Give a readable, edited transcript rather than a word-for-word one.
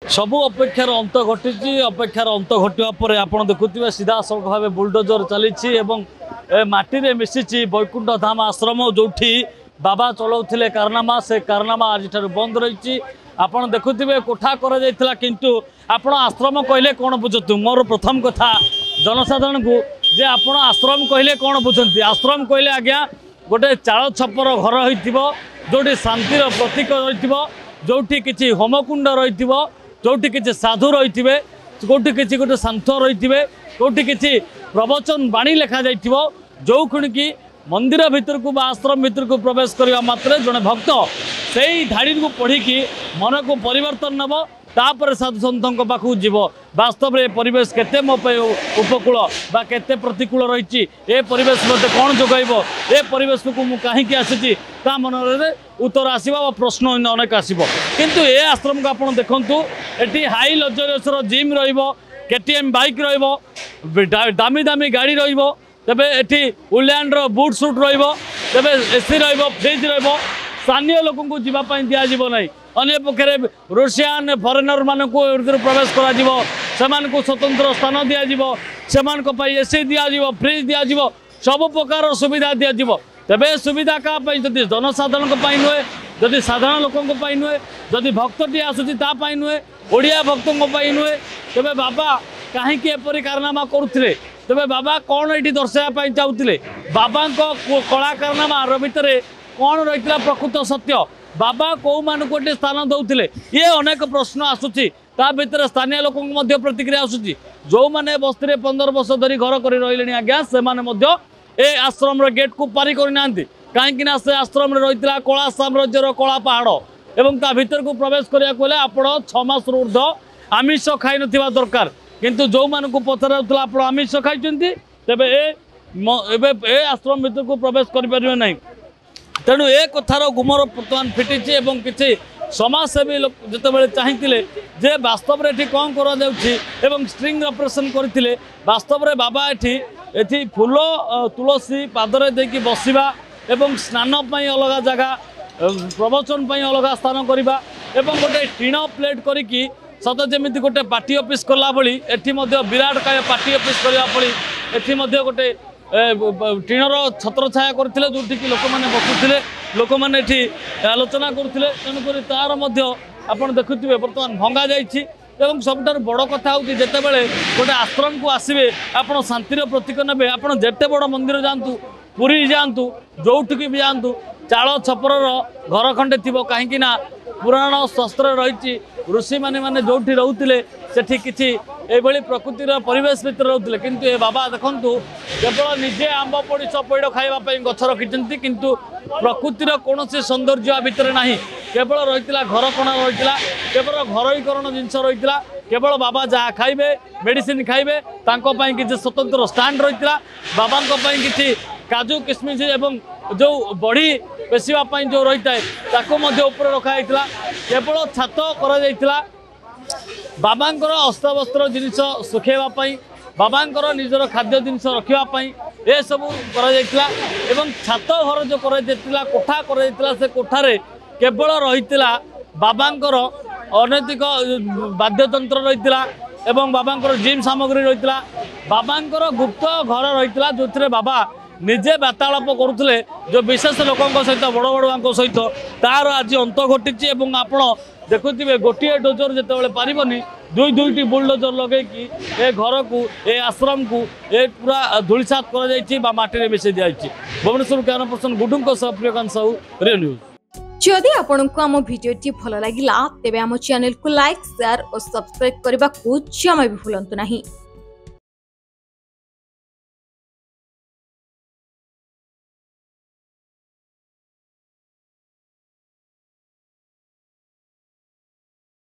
सबू अपेक्षार अंत घटी अपेक्षार अंत घटा पर आप देखुवे सीधा सड़क भाव बुलडोजर चली माटी मिशिची बैकुंठ धाम आश्रम जो बाबा चलाउथिले कारनामा से कारनामा आज बंद रही आपड़ देखुवे कोठा कर किंतु आपण आश्रम कहले कौन बुझतु मोर प्रथम कथा जनसाधारण को जे आपण आश्रम कहले कौन बुझती आश्रम कहले आज्ञा गोटे चाल छपर घर होती शांतिर प्रतीक रही जोटी किसी होमकुंड रही जोटी किसी साधु रही कौटी किसी गोटे शांत रही कौटी किसी प्रवचन बाणी लिखा जाइथिबो जो खुणी मंदिर भितर को आश्रम भितर को प्रवेश करने मात्र जड़े भक्त से ही धाड़ी को पढ़ी मन को परिवर्तन नब तापर साधु सन्थों पाखु जीव वास्तव में परिवेश केते मो उपकूल बा केते प्रतिकूल रही ए परिवेश मत कौन जोगाइब ए परिवेश को मुझे कहीं आसी ता मन उत्तर आसवा प्रश्न अनेक आसब किंतु ए आश्रम को आप देखूँ ये high luxurious gym KTM bike दामी दामी गाड़ी तेबे एटी उलैंड बुट सुट रे एसी फ्रिज स्थानीय लोक को जीवाई दिज्व ना अन्य पक्षे रूसियान फरेनर मान प्रवेश कर स्वतंत्र स्थान दिज्व एसी दिज्व फ्रिज दिज्व सब प्रकार सुविधा दिज्व तेबे सुविधा क्या जदि जनसाधारण नुहे जदि साधारण लोकों नुहे जदि भक्तटी आसूसी नुहे ओडिया भक्तों नुहे तेबे बाबा कहीं एपरी कारनामा करुले तेबे बाबा कौन ये दर्शाइवाई चाहूले बाबा कला कारनामा भितर कौन रही प्रकृत सत्य बाबा कौ मान गोटे स्थान दौले ये अनेक प्रश्न आसूसी ता भीतर स्थानीय लोक प्रतिक्रिया आसूसी जो मैंने बस्ती 15 वर्ष धरी घर कर रही आज्ञा से आश्रम गेट को पारी करना कहीं से आश्रम रही कला साम्राज्यर कला पहाड़ एवं ता भीतर को प्रवेश करने आप 6 मास ऊर्ध आमिष खाई ना दरकार किंतु जो मान को पचरा आप आमिष खाई तेबे ए आश्रम भीतर को प्रवेश करें ना तेणु ए कथार गुमर बर्तमान फिटी किसी समाजसेवी जो चाहिए जे वास्तव में कौन कर स्ट्रिंग ऑपरेशन करते वास्तव में बाबा ये फूल तुलसी पादरे देकी बसवा एवं स्नान अलग जगह प्रवचन अलग स्थान करवा गोटे टीण प्लेट करी सत जमी गोटे पार्टी ऑफिस कला भली एठी विराट काय पार्टी ऑफिस करने एठी गोटे टीणर छत्र छाया करते जो लोक मैंने बसुले लोक मैंने आलोचना करुले तेणुक तार आप देखुए बर्तमान भंगा जा सबुठ बड़ कथा हूँ जिते बड़े गोटे आश्रम को आसवे आप शांतिर प्रतीक ने आप जिते बड़ मंदिर जातु पुरी जातु जोठिक भी जातु चाल छपर घर खंडे थी कहीं पुराण शस्त्र रही ऋषि मैंने जो रोते से किसी प्रकृतिर परिवेश भर रोते किंतु ये बाबा देखु केवल निजे आंब पड़ी सपैड़ खावाई गछ रखी किंतु प्रकृतिर कौन सौंदर्य भितर ना केवल रही घर कण रही केवल घरोईकरण जिनस रही केवल बाबा जहाँ खाइबे मेडिसिन खाइबे किसी स्वतंत्र स्टाण्ड रही बाबा किसी काजू किशमिश एवं जो बड़ी पेशिवाई जो रही है रखाई केवल छात कर बाबांकर अस्तवस्त्र जिनिस सुखेवाई बाबांकर निजर खाद्य जिनिस रखापी ये सब कर छात घर जो कर कोठा कर से कोठार केवल रही बाबांकर अनैतिक बाद्यतंत्र रही बाबांकर जिम सामग्री रही बाबांकर गुप्त घर रही जो बाबा निजे वार्तालाप करुले जो विशेष लोकों सहित बड़ बड़ुआ सहित तार आज अंत घटी आपड़ देखुए गोटे डोजर जो पारनी दुईटी बुलडोजर लगे ए घर को ए आश्रम को ए पूरा धूलिसात कर मिसई दी भुवनेश्वर कैमरा पर्सन गुडू प्रियकांत साहू रियल न्यूज। जदि आपंक आम भिडी भल लगा तेब आम चैनल को लाइक शेयर और सब्सक्राइब करने को जमा भी भूलु ना।